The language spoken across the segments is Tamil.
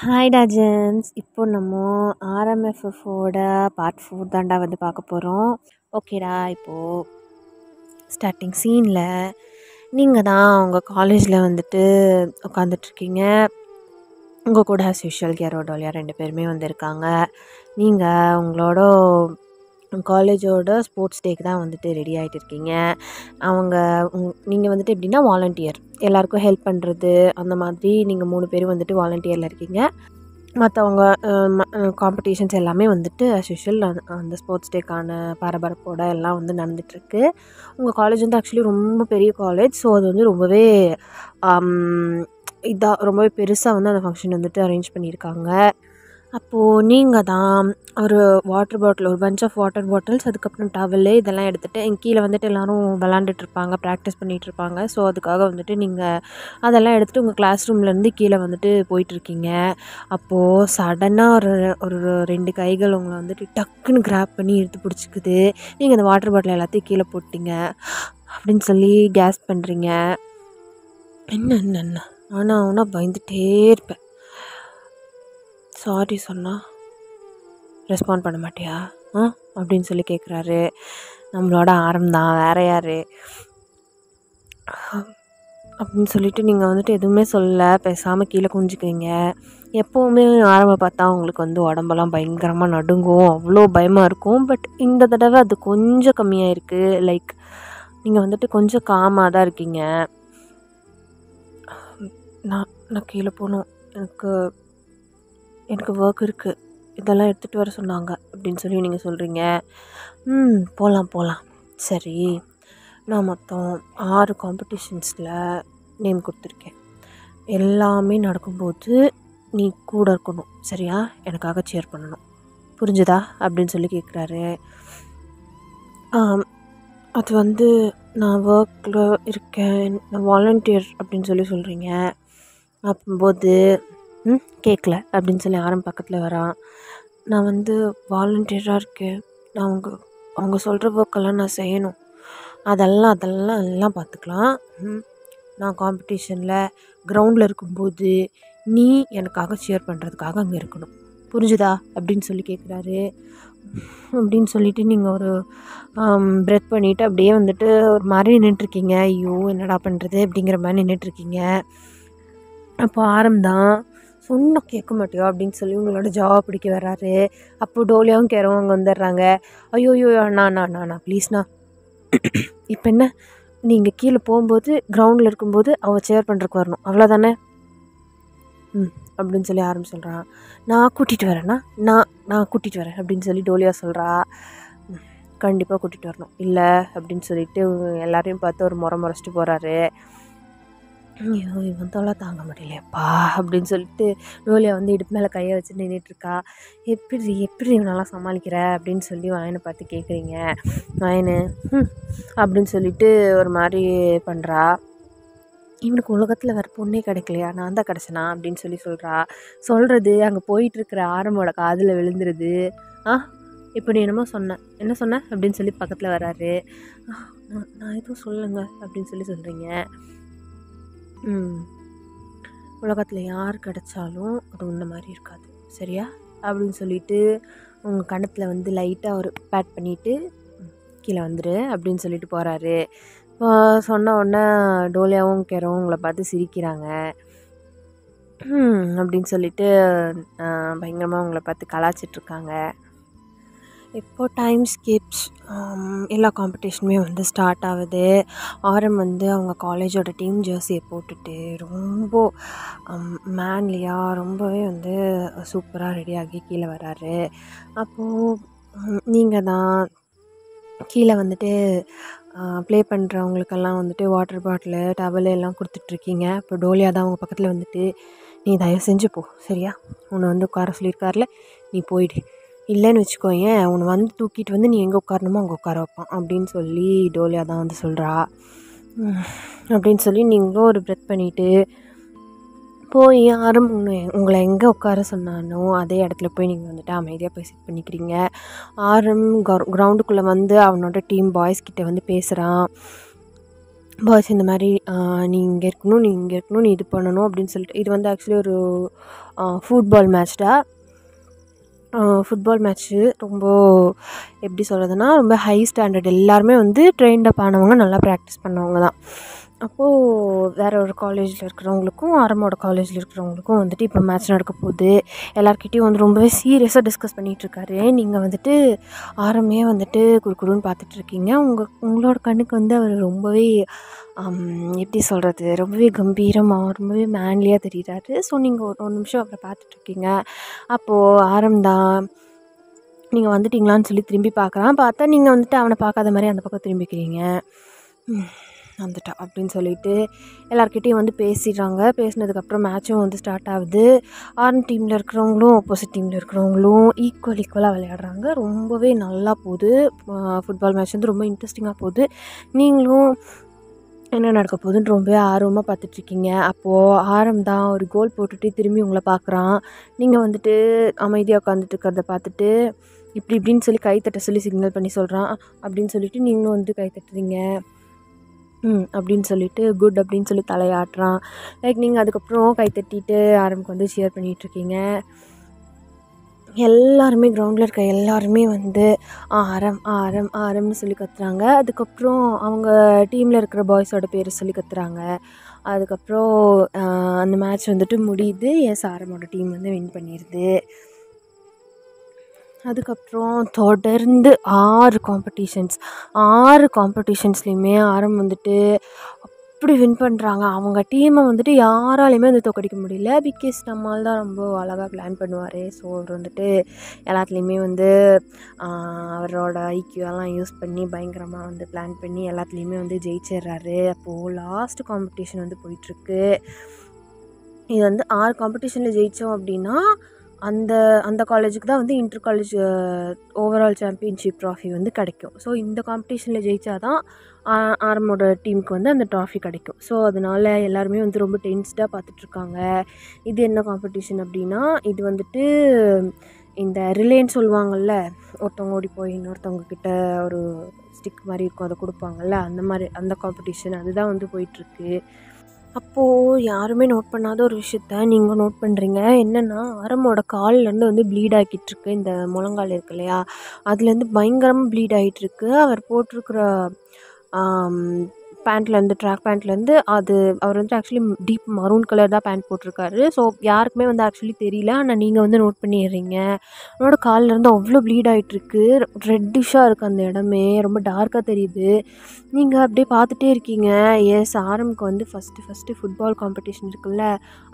ஹாய் டாஜன்ஸ். இப்போ நம்ம ஆர்எம்எஃப்எஃபோட பார்ட் 4 தாண்டா வந்து பார்க்க போகிறோம். ஓகேடா, இப்போது ஸ்டார்டிங் சீனில் நீங்கள் தான் உங்கள் காலேஜில் வந்துட்டு உட்காந்துட்ருக்கீங்க. உங்கள் கூட ஆஸ் யூஷுவல் கேரோடோலியா 2 பேருமே வந்திருக்காங்க. நீங்கள் உங்களோட காலேஜோட ஸ்போர்ட்ஸ் டேக்கு தான் வந்துட்டு ரெடி ஆகிட்டு இருக்கீங்க. நீங்கள் வந்துட்டு எப்படின்னா வாலண்டியர், எல்லாேருக்கும் ஹெல்ப் பண்ணுறது அந்த மாதிரி நீங்கள் 3 பேரும் வந்துட்டு வாலண்டியரில் இருக்கீங்க. மற்றவங்க காம்படிஷன்ஸ் எல்லாமே வந்துட்டு ஆஸ் யூஷுவல் அந்த ஸ்போர்ட்ஸ் டேக்கான பரபரப்போடு எல்லாம் வந்து நடந்துகிட்ருக்கு. உங்கள் காலேஜ் வந்து ஆக்சுவலி ரொம்ப பெரிய காலேஜ். ஸோ அது வந்து ரொம்பவே ரொம்பவே பெருசாக வந்து அந்த ஃபங்க்ஷன் வந்துட்டு அரேஞ்ச் பண்ணியிருக்காங்க. அப்போது நீங்கள் தான் ஒரு வாட்டர் பாட்டில், ஒரு பஞ்ச் ஆஃப் வாட்டர் பாட்டில்ஸ், அதுக்கப்புறம் டவலு இதெல்லாம் எடுத்துகிட்டு கீழே வந்துட்டு எல்லோரும் விளாண்டுட்ருப்பாங்க, ப்ராக்டிஸ் பண்ணிகிட்ருப்பாங்க. ஸோ அதுக்காக வந்துட்டு நீங்கள் அதெல்லாம் எடுத்துகிட்டு உங்கள் கிளாஸ் ரூம்லேருந்து கீழே வந்துட்டு போயிட்டுருக்கீங்க. அப்போது சடனாக ஒரு 2 கைகள் உங்களை வந்துட்டு டக்குன்னு கிராப் பண்ணி எடுத்து பிடிச்சிக்குது. நீங்கள் அந்த வாட்டர் பாட்டில் எல்லாத்தையும் கீழே போட்டிங்க அப்படின்னு சொல்லி கேஸ் பண்ணுறீங்க. என்ன ஆனால் பயந்துகிட்டே இருப்பேன். சாரி சொன்னால் ரெஸ்பாண்ட் பண்ண மாட்டியா அப்படின்னு சொல்லி கேட்குறாரு. நம்மளோட ஆரம்பம் வேறு யார் அப்படின்னு சொல்லிட்டு நீங்கள் வந்துட்டு எதுவுமே சொல்லலை, பேசாமல் கீழே குஞ்சிக்கிறீங்க. எப்போவுமே ஆரம்பம் பார்த்தா உங்களுக்கு வந்து உடம்பெல்லாம் பயங்கரமாக நடுங்கும், அவ்வளோ பயமாக இருக்கும். பட் இந்த தடவை அது கொஞ்சம் கம்மியாக இருக்குது. லைக் நீங்கள் வந்துட்டு கொஞ்சம் காமாக தான் இருக்கீங்க. நான் கீழே போகணும், எனக்கு ஒர்க் இருக்குது, இதெல்லாம் எடுத்துகிட்டு வர சொன்னாங்க அப்படின்னு சொல்லி நீங்கள் சொல்கிறீங்க. போகலாம் சரி, நான் மொத்தம் 6 காம்படிஷன்ஸில் நேம் கொடுத்துருக்கேன். எல்லாமே நடக்கும்போது நீ கூட இருக்கணும், சரியா? எனக்காக சேர் பண்ணணும், புரிஞ்சுதா அப்படின்னு சொல்லி கேட்குறாரு. அது வந்து நான் ஒர்க்கில் இருக்கேன், நான் வாலண்டியர் அப்படின்னு சொல்லி சொல்கிறீங்க. அப்போது கேட்கல அப்படின்னு சொல்லி ஆரம்பம் பக்கத்தில் வரான். நான் வந்து வாலண்டியராக இருக்கேன், நான் அவங்க சொல்கிற ஒர்க்கெல்லாம் நான் செய்யணும், அதெல்லாம் பார்த்துக்கலாம். நான் காம்படிஷனில் கிரவுண்டில் இருக்கும்போது நீ எனக்காக சேர் பண்ணுறதுக்காக அங்கே இருக்கணும், புரிஞ்சுதா அப்படின்னு சொல்லி கேட்குறாரு. அப்படின்னு சொல்லிவிட்டு நீங்கள் ஒரு பிரெத் பண்ணிவிட்டு அப்படியே வந்துட்டு ஒரு மாதிரி நின்றுட்டுருக்கீங்க. ஐயோ என்னடா பண்ணுறது அப்படிங்கிற மாதிரி நின்றுட்டுருக்கீங்க. அப்போ ஆரம்பம் சொன்னால் கேட்க மாட்டியா அப்படின்னு சொல்லி உங்களோட ஜாப் பிடிக்க வர்றாரு. அப்போது டோலியாவும் கேரவும் அங்கே வந்துடுறாங்க. ஐயோ அண்ணா ப்ளீஸ்ண்ணா, இப்போ என்ன, நீங்கள் கீழே போகும்போது கிரவுண்டில் இருக்கும்போது அவள் சேர் பண்ணுறதுக்கு வரணும், அவ்வளோதானே? அப்படின்னு சொல்லி ஆரம்பி சொல்கிறான். நான் கூட்டிகிட்டு வரேன்னா, நான் கூட்டிகிட்டு வரேன் அப்படின்னு சொல்லி டோலியா சொல்கிறா. கண்டிப்பாக கூட்டிகிட்டு வரணும், இல்லை அப்படின்னு சொல்லிட்டு எல்லாரையும் பார்த்து ஒரு முறைச்சிட்டு போகிறாரு. ஐயோ இவன் தொல்லை தாங்க முடியலையப்பா அப்படின்னு சொல்லிட்டு டோலியா வந்து இடுப்பு மேலே கையை வச்சு நின்றுட்டுருக்கா. எப்படி இவனெல்லாம் சமாளிக்கிற அப்படின்னு சொல்லி வாயனை பார்த்து கேட்குறீங்க. வாயனு அப்படின்னு சொல்லிட்டு ஒரு மாதிரி பண்ணுறா. இவனுக்கு உலகத்தில் வேறு பொண்ணே கிடைக்கலையா, நான் தான் கிடச்சனா அப்படின்னு சொல்லி சொல்கிறது அங்கே போயிட்டுருக்கிற ஆரம்போட காதில் விழுந்துருது. இப்போ நீ என்ன சொன்ன அப்படின்னு சொல்லி பக்கத்தில் வராரு. நான் எதுவும் சொல்லுங்க அப்படின்னு சொல்லி சொல்கிறீங்க. உலகத்தில் யார் கிடைச்சாலும் அது உன்ன மாதிரி இருக்காது, சரியா அப்படின்னு சொல்லிட்டு உங்கள் கணத்தில் வந்து லைட்டாக ஒரு பேட் பண்ணிவிட்டு கீழே வந்துடு அப்படின்னு சொல்லிட்டு போகிறாரு. சொன்ன உடனே டோலியாவும் கேரவும் உங்களை பார்த்து சிரிக்கிறாங்க. அப்படின்னு சொல்லிட்டு பயங்கரமாக உங்களை பார்த்து கலாச்சிட்ருக்காங்க. இப்போ டைம் ஸ்கிப்ஸ், எல்லா காம்படிஷனுமே வந்து ஸ்டார்ட் ஆகுது. ஆரம் வந்து அவங்க காலேஜோட டீம் ஜெர்சியை போட்டுட்டு ரொம்ப மேன்லியாக ரொம்பவே வந்து சூப்பராக ரெடியாகி கீழே வராரு. அப்போது நீங்கள் தான் கீழே வந்துட்டு ப்ளே பண்ணுறவங்களுக்கெல்லாம் வந்துட்டு வாட்டர் பாட்டிலு டவலு எல்லாம் கொடுத்துட்ருக்கீங்க. இப்போ டோலியா தான் அவங்க பக்கத்தில் வந்துட்டு, நீ தயவு செஞ்சு போ, சரியா? உன்னை வந்து உட்கார சொல்லியிருக்காருல, நீ போயிடு, இல்லைன்னு வச்சுக்கோயேன் உன்னை வந்து தூக்கிட்டு வந்து நீ எங்கே உட்காரணுமோ அங்கே உட்கார வைப்பான் அப்படின்னு சொல்லி டோலியா தான் வந்து சொல்கிறா. அப்படின்னு சொல்லி நீங்களும் ஒரு பிரெத் பண்ணிவிட்டு போய் யாரும் உங்களை எங்கே உட்கார சொன்னானோ அதே இடத்துல போய் நீங்கள் வந்துட்டு அமைதியாக போய் சிட் பண்ணிக்கிறீங்க. கிரவுண்டுக்குள்ளே வந்து அவனோட டீம் பாய்ஸ்கிட்ட வந்து பேசுகிறான். பாய்ஸ் இந்த மாதிரி நீ இங்கே இருக்கணும், நீ இங்கே இருக்கணும், நீ இது பண்ணணும் அப்படின்னு சொல்லிட்டு, இது வந்து ஆக்சுவலி ஒரு ஃபுட்பால் மேட்ச்டா. ஃபுட்பால் மேட்ச்சு ரொம்ப எப்படி சொல்கிறதுனா ரொம்ப ஹை ஸ்டாண்டர்ட், எல்லாருமே வந்து ட்ரெயின்டப் ஆனவங்க, நல்லா ப்ராக்டிஸ் பண்ணவங்க தான். அப்போது வேறு ஒரு காலேஜில் இருக்கிறவங்களுக்கும் ஆரமோட காலேஜில் இருக்கிறவங்களுக்கும் வந்துட்டு இப்போ மேட்ச் நடக்க போகுது. எல்லாருக்கிட்டையும் வந்து ரொம்பவே சீரியஸாக டிஸ்கஸ் பண்ணிகிட்ருக்காரு. நீங்கள் வந்துட்டு ஆரமே வந்துட்டு குறுக்குறுன்னு பார்த்துட்ருக்கீங்க. உங்களோட கண்ணுக்கு வந்து அவர் ரொம்பவே எப்படி சொல்கிறது, ரொம்பவே கம்பீரமாக ரொம்பவே மேன்லியாக தெரிகிறாரு. ஸோ நீங்கள் ஒரு நிமிஷம் அவரை பார்த்துட்ருக்கீங்க. அப்போது ஆரம்தான் நீங்கள் வந்துட்டிங்களான்னு சொல்லி திரும்பி பார்க்குறான். பார்த்தா நீங்கள் வந்துட்டு அவனை பார்க்காத மாதிரி அந்த பக்கம் திரும்பிக்கிறீங்க. வந்துட்டா அப்படின்னு சொல்லிட்டு எல்லாருக்கிட்டையும் வந்து பேசிடுறாங்க. பேசினதுக்கப்புறம் மேட்சும் வந்து ஸ்டார்ட் ஆகுது. ஆர்எம் டீமில் இருக்கிறவங்களும் ஆப்போசிட் டீமில் இருக்கிறவங்களும் ஈக்குவலாக விளையாடுறாங்க. ரொம்பவே நல்லா போகுது. ஃபுட்பால் மேட்ச் வந்து ரொம்ப இன்ட்ரெஸ்டிங்காக போகுது. நீங்களும் என்ன நடக்க போகுதுன்னு ரொம்பவே ஆர்வமாக பார்த்துட்ருக்கீங்க. அப்போது ஆரம் தான் ஒரு கோல் போட்டுட்டு திரும்பி உங்களை பார்க்குறான். நீங்கள் வந்துட்டு அமைதியாக உட்காந்துட்டு இருக்கிறத பார்த்துட்டு இப்படின்னு சொல்லி கைத்தட்ட சொல்லி சிக்னல் பண்ணி சொல்கிறான். அப்படின்னு சொல்லிட்டு நீங்களும் வந்து கைத்தட்டுறீங்க. அப்படின்னு சொல்லிட்டு குட் அப்படின்னு சொல்லி தலையாட்டுறான். லைக் நீங்கள் அதுக்கப்புறம் கைத்தட்டிட்டு ஆரம்புக்கு வந்து ஷேர் பண்ணிகிட்ருக்கீங்க. எல்லாருமே கிரவுண்டில் இருக்க எல்லாருமே வந்து ஆரம் ஆரம் ஆரம்னு சொல்லி கத்துறாங்க. அதுக்கப்புறம் அவங்க டீமில் இருக்கிற பாய்ஸோட பேர் சொல்லி கத்துறாங்க. அதுக்கப்புறம் அந்த மேட்ச் வந்துட்டு முடியுது. ஆரமோட டீம் வந்து வின் பண்ணிடுது. அதுக்கப்புறம் தொடர்ந்து 6 காம்படிஷன்ஸ்லேயுமே ஆரம் வந்துட்டு அப்படி வின் பண்ணுறாங்க. அவங்க டீமை வந்துட்டு யாராலையுமே வந்து தோற்கடிக்க முடியல. பிகாஸ் நம்மால் தான் ரொம்ப அழகாக பிளான் பண்ணுவார். ஸோ அவர் வந்துட்டு எல்லாத்துலேயுமே வந்து அவரோட ஐக்கியூவெல்லாம் யூஸ் பண்ணி பயங்கரமாக வந்து பிளான் பண்ணி எல்லாத்துலேயுமே வந்து ஜெயிச்சிடுறாரு. அப்போது லாஸ்ட் காம்படிஷன் வந்து போயிட்டுருக்கு. இது வந்து 6 காம்படிஷனில் ஜெயித்தோம் அப்படின்னா அந்த காலேஜுக்கு தான் வந்து inter college overall championship trophy வந்து கிடைக்கும். ஸோ இந்த காம்படிஷனில் ஜெயித்தா தான் ஆரமோட டீமுக்கு வந்து அந்த ட்ராஃபி கிடைக்கும். ஸோ அதனால் எல்லாருமே வந்து ரொம்ப டென்ஸ்டாக பார்த்துட்ருக்காங்க. இது என்ன காம்படிஷன் அப்படின்னா, இது வந்துட்டு இந்த ரிலேன்னு சொல்லுவாங்கள்ல, ஒருத்தவங்க ஓடி போய் இன்னொருத்தவங்க கிட்ட ஒரு ஸ்டிக் மாதிரி இருக்கும், அதை கொடுப்பாங்கள்ல, அந்த காம்படிஷன் அதுதான் வந்து போயிட்டுருக்கு. அப்போது யாருமே நோட் பண்ணாத ஒரு விஷயத்த நீங்கள் நோட் பண்ணுறீங்க. என்னென்னா ஆரமோட கால்லேருந்து வந்து ப்ளீட் ஆகிட்டுருக்கு. இந்த முழங்கால் இருக்கு இல்லையா, அதுலேருந்து பயங்கரமாக ப்ளீட் ஆகிட்டுருக்கு. அவர் போட்டிருக்கிற பேண்ட்லேருந்து ட்ராக் பேண்ட்லேருந்து அவர் வந்து ஆக்சுவலி டீப் மரூன் கலர் தான் பேண்ட் போட்டிருக்காரு. ஸோ யாருக்குமே வந்து ஆக்சுவலி தெரியல. ஆனால் நீங்கள் வந்து நோட் பண்ணிடுறீங்க. அவனோட கால்லேருந்து அவ்வளோ ப்ளீட் ஆகிட்டுருக்கு. ரெட்டிஷாக இருக்குது அந்த இடமே, ரொம்ப டார்க்காக தெரியுது. நீங்கள் அப்படியே பார்த்துட்டே இருக்கீங்க. ஆரம்க்கு வந்து ஃபஸ்ட்டு ஃபுட்பால் காம்படிஷன் இருக்குல்ல,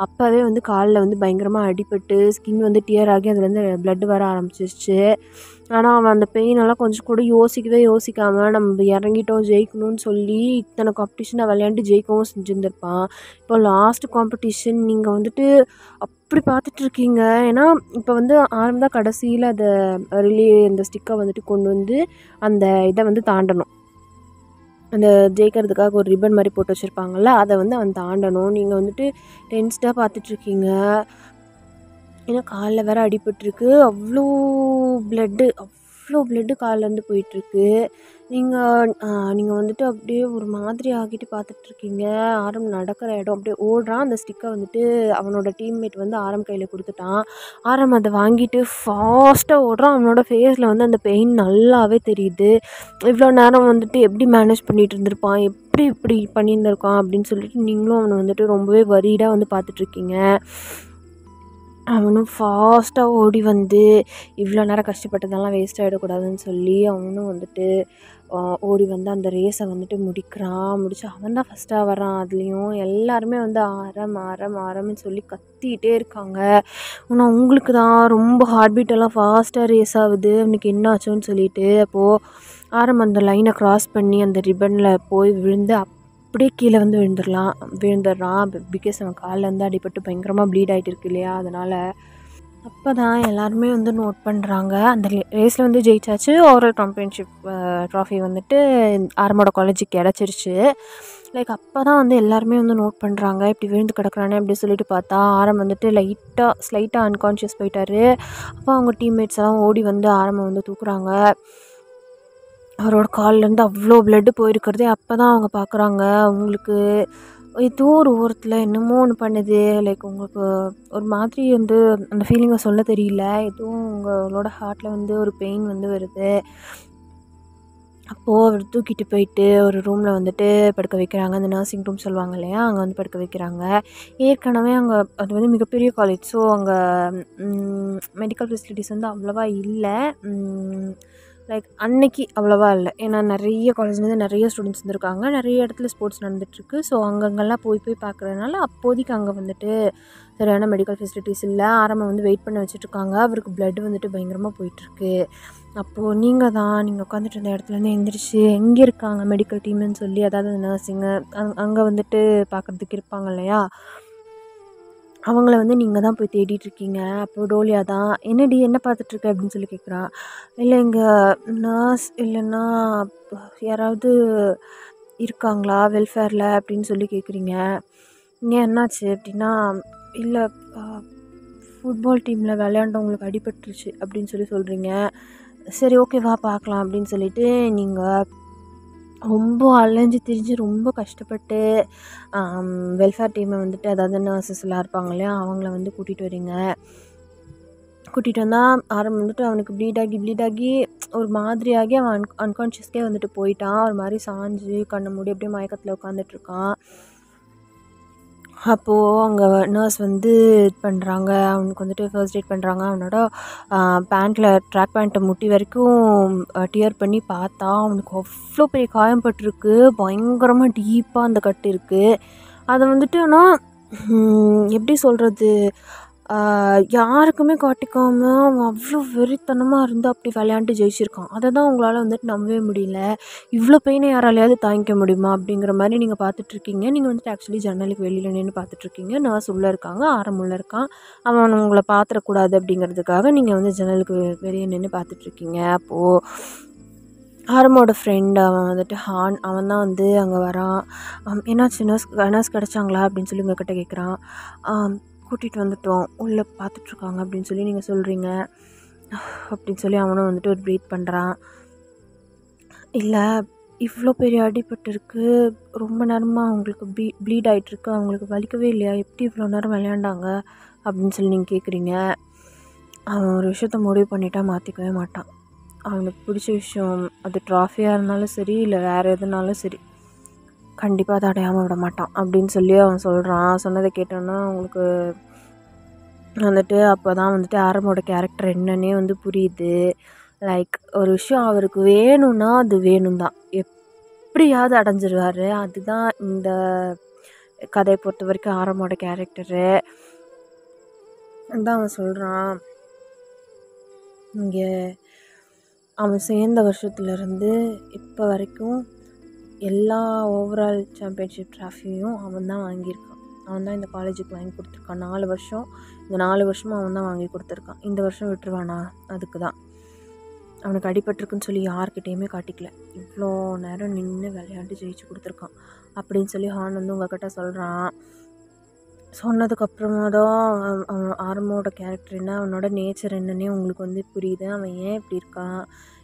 அப்போவே வந்து காலில் வந்து பயங்கரமாக அடிபட்டு ஸ்கின் வந்து டியர் ஆகி அதுலேருந்து ப்ளட் வர ஆரம்பிச்சிருச்சு. ஆனால் அவன் அந்த பெயினெல்லாம் கொஞ்சம் கூட யோசிக்காமல் நம்ம இறங்கிட்டோம் ஜெயிக்கணும்னு சொல்லி இத்தனை காம்படிஷனை விளையாண்டு ஜெயிக்கவும் செஞ்சுருந்துருப்பான். இப்போ லாஸ்ட் காம்படிஷன் நீங்கள் வந்துட்டு அப்படி பார்த்துட்ருக்கீங்க. ஏன்னா இப்போ வந்து ஆரம் தான் கடைசியில் அதை இந்த ஸ்டிக்கை வந்துட்டு கொண்டு வந்து அந்த இதை வந்து தாண்டணும். அந்த ஜெயிக்கிறதுக்காக ஒரு ரிப்பன் மாதிரி போட்டு வச்சுருப்பாங்கள்ல, அதை வந்து அவன் தாண்டணும். நீங்கள் வந்துட்டு டென்ஸ்டாக பார்த்துட்ருக்கீங்க. ஏன்னா காலில் வேறு அடிபட்டிருக்கு. அவ்வளோ ப்ளட்டு கால்லேருந்து போயிட்டுருக்கு. நீங்கள் வந்துட்டு அப்படியே ஒரு மாதிரி ஆகிட்டு பார்த்துட்ருக்கீங்க. ஆரம் நடக்கிற இடம் அப்படியே ஓடுறான். அந்த ஸ்டிக்கை வந்துட்டு அவனோட டீம்மேட் வந்து ஆரம் கையில் கொடுத்துட்டான். ஆரம் அதை வாங்கிட்டு ஃபாஸ்ட்டாக ஓடுறான். அவனோட ஃபேஸில் வந்து அந்த பெயின் நல்லாவே தெரியுது. இவ்வளோ நேரம் வந்துட்டு எப்படி மேனேஜ் பண்ணிகிட்டு இருந்திருப்பான், இப்படி பண்ணியிருந்திருக்கான் அப்படின்னு சொல்லிட்டு நீங்களும் அவனை வந்துட்டு ரொம்பவே வரிடாக வந்து பார்த்துட்ருக்கீங்க. அவனும் ஃபாஸ்ட்டாக ஓடி வந்து இவ்வளோ நேரம் கஷ்டப்பட்டதெல்லாம் வேஸ்ட் ஆகிடக்கூடாதுன்னு சொல்லி அவனும் வந்துட்டு ஓடி வந்து அந்த ரேஸை வந்துட்டு முடித்து அவன் தான் ஃபஸ்ட்டாக வரான். அதுலேயும் எல்லாருமே வந்து ஆரம்னு சொல்லி கத்திகிட்டே இருக்காங்க. ஆனால் உங்களுக்கு தான் ரொம்ப ஹார்ட் பீட்டெல்லாம் ஃபாஸ்ட்டாக ரேஸ் ஆகுது. அவனுக்கு என்ன ஆச்சோன்னு சொல்லிட்டு அப்போது ஆரம் அந்த லைனை க்ராஸ் பண்ணி அந்த ரிப்பனில் போய் விழுந்து அப்படியே கீழே வந்து விழுந்துடுறான். பிகாஸ் அவன் காலில் வந்து அடிபட்டு பயங்கரமாக ப்ளீட் ஆகிட்டு இருக்கு இல்லையா, அதனால். அப்போ தான் எல்லாருமே வந்து நோட் பண்ணுறாங்க. அந்த ரேஸில் வந்து ஜெயிச்சாச்சு. ஓவரால் சாம்பியன்ஷிப் ட்ராஃபி வந்துட்டு ஆரமோட காலேஜுக்கு கிடச்சிருச்சு. லைக் அப்போ தான் வந்து எல்லாருமே வந்து நோட் பண்ணுறாங்க. இப்படி விழுந்து கிடக்குறானே அப்படி சொல்லிட்டு பார்த்தா ஆரம் வந்துட்டு ஸ்லைட்டாக அன்கான்ஷியஸ் போயிட்டார். அப்போ அவங்க டீம்மேட்ஸ் எல்லாம் ஓடி வந்து ஆரமை வந்து தூக்குறாங்க. அவரோட கால்லேருந்து அவ்வளோ பிளட்டு போயிருக்கிறதே அப்போ தான் அவங்க பார்க்குறாங்க. உங்களுக்கு ஏதோ ஒரு ஓரத்தில் என்னமோ ஒன்று பண்ணுது. லைக் உங்களுக்கு ஒரு மாதிரி வந்து அந்த ஃபீலிங்கை சொல்ல தெரியல. எதுவும் உங்களோட ஹார்ட்டில் வந்து ஒரு பெயின் வந்து வருது. அப்போது அவர் தூக்கிட்டு போயிட்டு ஒரு ரூமில் வந்துட்டு படுக்க வைக்கிறாங்க. அந்த நர்சிங் ரூம் சொல்லுவாங்க இல்லையா, அங்கே வந்து படுக்க வைக்கிறாங்க. ஏற்கனவே அங்கே அது வந்து மிகப்பெரிய காலேஜ். ஸோ அங்கே மெடிக்கல் ஃபெசிலிட்டிஸ் வந்து அவ்வளோவா இல்லை. லைக் அன்னைக்கு அவ்வளோவா இல்லை. ஏன்னா நிறைய காலேஜ்லேருந்து நிறைய ஸ்டூடெண்ட்ஸ் வந்துருக்காங்க. நிறைய இடத்துல ஸ்போர்ட்ஸ் நடந்துகிட்ருக்கு. ஸோ அங்கங்கெல்லாம் போய் பார்க்குறதுனால அப்போதைக்கு அங்கே வந்துட்டு சரியான மெடிக்கல் ஃபெசிலிட்டிஸ் இல்லை. ஆரம்பம் வந்து வெயிட் பண்ண வச்சுட்ருக்காங்க. அவருக்கு பிளட் வந்துட்டு பயங்கரமாக போயிட்டுருக்கு. அப்போது நீங்கள் உட்காந்துட்டு இருந்த இடத்துலேருந்து எந்திரிச்சு எங்கே இருக்காங்க மெடிக்கல் டீம்னு சொல்லி, அதாவது நர்ஸிங்கு அங்கே வந்துட்டு பார்க்குறதுக்கு இருப்பாங்க இல்லையா, அவங்கள வந்து நீங்கள் தான் போய் தேடிட்டுருக்கீங்க. அப்போது டோலியா தான், என்னடி என்ன பார்த்துட்ருக்க அப்படின்னு சொல்லி கேட்குறா. இல்லை இங்கே நர்ஸ் இல்லைன்னா யாராவது இருக்காங்களா வெல்ஃபேரில் அப்படின்னு சொல்லி கேட்குறீங்க. ஏன் என்னாச்சு அப்படின்னா, இல்லை ஃபுட்பால் டீமில் விளையாண்டவங்களுக்கு அடிபட்டுருச்சு அப்படின்னு சொல்லி சொல்கிறீங்க. சரி ஓகே வா பார்க்கலாம் அப்படின்னு சொல்லிட்டு நீங்கள் ரொம்ப அலைஞ்சு திரிஞ்சு ரொம்ப கஷ்டப்பட்டு வெல்ஃபேர் டீமை வந்துட்டு, அதாவது நர்சஸ் எல்லாம் இருப்பாங்க இல்லையா, அவங்கள வந்து கூட்டிகிட்டு வரீங்க. கூட்டிகிட்டு வந்தால் ஆரம்பம் வந்துட்டு அவனுக்கு ப்ளீட் ஆகி ஒரு மாதிரியாகி அவன் அன்கான்ஷியஸ்க்கே வந்துட்டு போயிட்டான். ஒரு மாதிரி சாஞ்சு கண்ணை மூடி அப்படியே மயக்கத்தில் உட்காந்துட்ருக்கான். அப்போது அங்கே நர்ஸ் வந்து இது பண்ணுறாங்க. அவனுக்கு வந்துட்டு ஃபர்ஸ்ட் எய்ட் பண்ணுறாங்க. அவனோட பேண்ட்டில் ட்ராக் பேண்ட்டை முட்டி வரைக்கும் டியர் பண்ணி பார்த்தா அவனுக்கு அவ்வளோ பெரிய காயம் பட்டிருக்கு. பயங்கரமாக டீப்பாக அந்த கட்டு இருக்குது. அதை வந்துட்டு ஆனால் எப்படி சொல்கிறது, யாருக்குமே காட்டிக்காமல் அவன் அவ்வளோ வெறித்தனமாக இருந்து அப்படி விளையாண்டு ஜெயிச்சிருக்கான். அதை தான் உங்களால் வந்துட்டு நம்பவே முடியல. இவ்வளோ பெயினை யாராலையாவது தாங்கிக்க முடியுமா அப்படிங்கிற மாதிரி நீங்கள் பார்த்துட்ருக்கீங்க. நீங்கள் வந்துட்டு ஆக்சுவலி ஜன்னலுக்கு வெளியில் நின்று பார்த்துட்ருக்கீங்க. நர்ஸ் உள்ளே இருக்காங்க, ஆரம் உள்ளே இருக்கான். அவன் உங்களை பார்த்துடக்கூடாது அப்படிங்கிறதுக்காக நீங்கள் வந்து ஜன்னலுக்கு வெளியே நின்று பார்த்துட்ருக்கீங்க. அப்போது ஆரமோட ஃப்ரெண்ட் அவன் வந்துட்டு அவன் தான் வந்து அங்கே வரான். என்னாச்சு நர்ஸ் கிடச்சாங்களா அப்படின்னு சொல்லி உங்கள்கிட்ட கேட்குறான். கூட்டிகிட்டு வந்துட்டோம், உள்ளே பார்த்துட்ருக்காங்க அப்படின்னு சொல்லி நீங்கள் சொல்கிறீங்க அப்படின்னு சொல்லி அவனும் வந்துட்டு ஒரு ப்ரீத் பண்ணுறான். இல்லை இவ்வளோ பெரிய அடிபட்டிருக்கு, ரொம்ப நேரமாக அவங்களுக்கு ப்ளீட் ஆகிட்டுருக்கு, அவங்களுக்கு வலிக்கவே இல்லையா, எப்படி இவ்வளோ நேரம் விளையாண்டாங்க அப்படின்னு சொல்லி நீங்கள் கேட்குறீங்க. அவன் ஒரு விஷயத்த முடிவு பண்ணிட்டா மாற்றிக்கவே மாட்டான். அவனுக்கு பிடிச்ச விஷயம் அது ட்ராஃபியாக இருந்தாலும் சரி, இல்லை வேறு எதுனாலும் சரி, கண்டிப்பாக அதை அடையாமல் விட மாட்டான் அப்படின்னு சொல்லி அவன் சொல்கிறான். சொன்னதை கேட்டோன்னா அவங்களுக்கு வந்துட்டு அப்போ தான் வந்துட்டு ஆரமோட கேரக்டர் என்னன்னே வந்து புரியுது. லைக் ஒரு விஷயம் அவருக்கு வேணும்னா அது வேணும் தான், எப்படியாவது அடைஞ்சிருவார். அதுதான் இந்த கதையை பொறுத்த வரைக்கும் ஆரமோட கேரக்டரு. அதுதான் அவன் சொல்கிறான். இங்கே அவன் சேர்ந்த வருஷத்துலேருந்து இப்போ வரைக்கும் எல்லா ஓவரால் சாம்பியன்ஷிப் ட்ராஃபியும் அவன் தான் வாங்கியிருக்கான். அவன் தான் இந்த காலேஜுக்கு வாங்கி கொடுத்துருக்கான். 4 வருஷம், இந்த 4 வருஷமும் அவன் தான் வாங்கி கொடுத்துருக்கான். இந்த வருஷம் விட்டுருவானா, அதுக்கு தான். அவனுக்கு அடிபட்டிருக்குன்னு சொல்லி யார்கிட்டையுமே காட்டிக்கல. இவ்வளோ நேரம் நின்று விளையாண்டு ஜெயிச்சு கொடுத்துருக்கான் அப்படின்னு சொல்லி ஹான் வந்து உங்கள்கிட்ட சொல்கிறான். சொன்னதுக்கப்புறமா தான் அவன் ஆரமோட கேரக்டர் என்ன, அவனோட நேச்சர் என்னன்னே உங்களுக்கு வந்து புரியுது. அவன் ஏன் இப்படி இருக்கான்,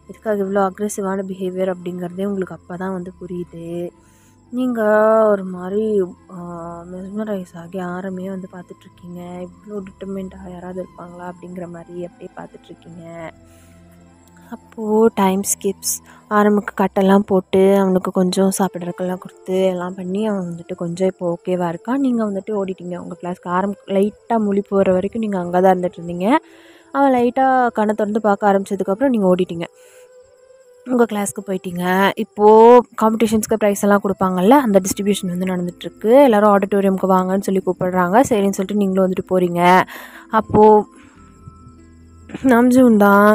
இதுக்காக இவ்வளோ அக்ரெசிவான பிஹேவியர் அப்படிங்கிறதே உங்களுக்கு அப்போ தான் வந்து புரியுது. நீங்கள் ஒரு மாதிரி மெஸ்மரைஸ் ஆகி ஆரமே வந்து பார்த்துட்ருக்கீங்க. இவ்வளோ டிட்டர்மெண்ட்டாக யாராவது இருப்பாங்களா அப்படிங்கிற மாதிரி அப்படியே பார்த்துட்ருக்கீங்க. அப்போது டைம் ஸ்கிப்ஸ். ஆரம்புக்கு கட்டெல்லாம் போட்டு அவனுக்கு கொஞ்சம் சாப்பிட்றதுக்கெல்லாம் கொடுத்து எல்லாம் பண்ணி அவன் வந்துட்டு கொஞ்சம் இப்போ ஓகேவாக இருக்கான். நீங்கள் வந்துட்டு ஓடிட்டீங்க உங்கள் கிளாஸ்க்கு. லைட்டாக முழி போகிற வரைக்கும் நீங்கள் அங்கே தான் இருந்துகிட்டு இருந்தீங்க. அவன் லைட்டாக கண்ணை திறந்து பார்க்க ஆரம்பித்ததுக்கப்புறம் நீங்கள் ஓடிட்டீங்க, உங்கள் கிளாஸ்க்கு போயிட்டீங்க. இப்போது காம்படிஷன்ஸ்க்கு ப்ரைஸ் எல்லாம் கொடுப்பாங்கல்ல, அந்த டிஸ்ட்ரிபியூஷன் வந்து நடந்துகிட்ருக்கு. எல்லோரும் ஆடிட்டோரியமுக்கு வாங்கன்னு சொல்லி கூப்பிடுறாங்க. சரின்னு சொல்லிட்டு நீங்களும் வந்துட்டு போகிறீங்க. அப்போது நம்ஜூன் தான்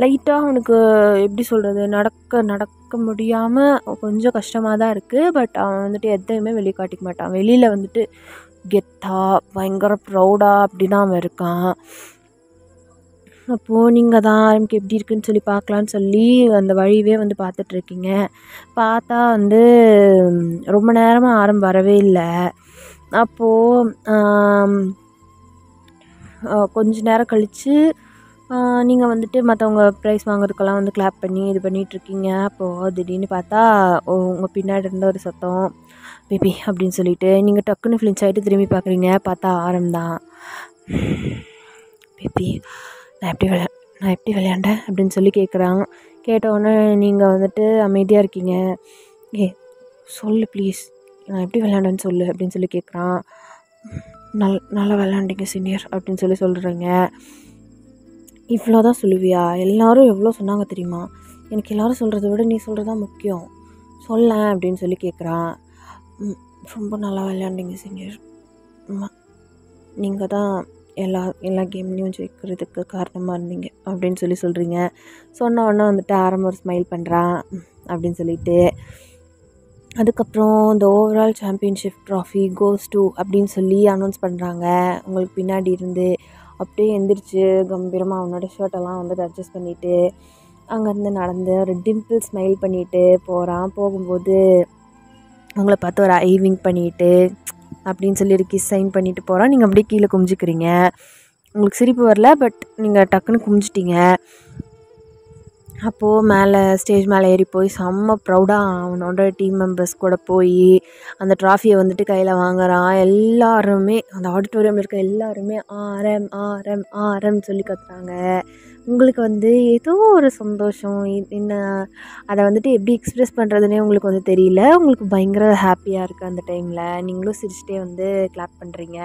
லைட்டாக அவனுக்கு எப்படி சொல்கிறது, நடக்க முடியாமல் கொஞ்சம் கஷ்டமாக தான் இருக்குது. பட் அவன் வந்துட்டு எதையுமே வெளியே காட்டிக்க மாட்டான். வெளியில் வந்துட்டு கெத்தாக பயங்கர ப்ரௌடாக அப்படி தான் அவன் இருக்கான். அப்போது நீங்கள் தான் ஆரம்பிக்க எப்படி இருக்குன்னு சொல்லி பார்க்கலான்னு சொல்லி அந்த வழியவே வந்து பார்த்துட்ருக்கீங்க. பார்த்தா வந்து ரொம்ப நேரமாக ஆரம்பம் வரவே இல்லை. அப்போது கொஞ்ச நேரம் கழித்து நீங்கள் வந்துட்டு மற்றவங்க ப்ரைஸ் வாங்குறதுக்கெல்லாம் வந்து கிளாப் பண்ணி இது பண்ணிகிட்ருக்கீங்க. அப்போது திடீர்னு பார்த்தா உங்கள் பின்னாடி இருந்த ஒரு சத்தம் பேபி அப்படின்னு சொல்லிட்டு நீங்கள் டக்குன்னு ஃப்ளின்ச் ஆகிட்டு திரும்பி பார்க்குறீங்க. பார்த்தா ஆரம் தான். பேபி நான் எப்படி விளையாண்டேன் அப்படின்னு சொல்லி கேட்குறாங்க. கேட்டவுடனே நீங்கள் வந்துட்டு அமைதியாக இருக்கீங்க. சொல்லு ப்ளீஸ், நான் எப்படி விளையாண்டேன்னு சொல்லு அப்படின்னு சொல்லி கேட்குறான். நல்லா விளையாண்டிங்க சீனியர் அப்படின்னு சொல்லி சொல்கிறீங்க. இவ்வளோ தான் சொல்லுவியா? எல்லோரும் எவ்வளோ சொன்னாங்க தெரியுமா? எனக்கு எல்லோரும் சொல்கிறத விட நீ சொல்கிறது தான் முக்கியம், சொல்ல அப்படின்னு சொல்லி கேட்குறான். ரொம்ப நல்லா விளையாண்டிங்க சீனியர், நீங்கள் தான் எல்லா கேம்லேயும் ஜெயிக்கிறதுக்கு காரணமாக இருந்தீங்க அப்படின்னு சொல்லி சொல்கிறீங்க. சொன்ன உடனே வந்துட்டு ஆரம்ப ஒரு ஸ்மைல் பண்ணுறான் அப்படின்னு சொல்லிட்டு, அதுக்கப்புறம் இந்த overall championship trophy goes to அப்படின்னு சொல்லி அனௌன்ஸ் பண்ணுறாங்க. உங்களுக்கு பின்னாடி இருந்து அப்படியே எந்திரிச்சு கம்பீரமாக அவனோட ஷர்ட்டெல்லாம் வந்துட்டு அட்ஜஸ்ட் பண்ணிவிட்டு அங்கேருந்து நடந்து ஒரு டிம்பிள் ஸ்மைல் பண்ணிவிட்டு போகிறான். போகும்போது உங்களை பார்த்து ஒரு ஐ விங்க் பண்ணிவிட்டு அப்படின்னு சொல்லி ஒரு கிஸ் சைன் பண்ணிவிட்டு போகிறான். நீங்கள் அப்படியே கீழே குமிஞ்சிக்கிறீங்க. உங்களுக்கு சிரிப்பு வரல, பட் நீங்கள் டக்குன்னு குமிஞ்சிட்டிங்க. அப்போது மேலே ஸ்டேஜ் மேலே ஏறி போய் செம்ம ப்ரௌடாக அவனோட டீம் மெம்பர்ஸ் கூட போய் அந்த ட்ராஃபியை வந்துட்டு கையில் வாங்குறான். எல்லாருமே அந்த ஆடிட்டோரியமில் இருக்க எல்லாருமே ஆரம் ஆரம் ஆரம் சொல்லி கத்துறாங்க. உங்களுக்கு வந்து ஏதோ ஒரு சந்தோஷம், என்ன அதை வந்துட்டு எப்படி எக்ஸ்ப்ரெஸ் பண்ணுறதுனே உங்களுக்கு வந்து தெரியல. உங்களுக்கு பயங்கர ஹாப்பியாக இருக்குது அந்த டைமில். நீங்களும் சிரிச்சிட்டே வந்து கிளாப் பண்ணுறீங்க.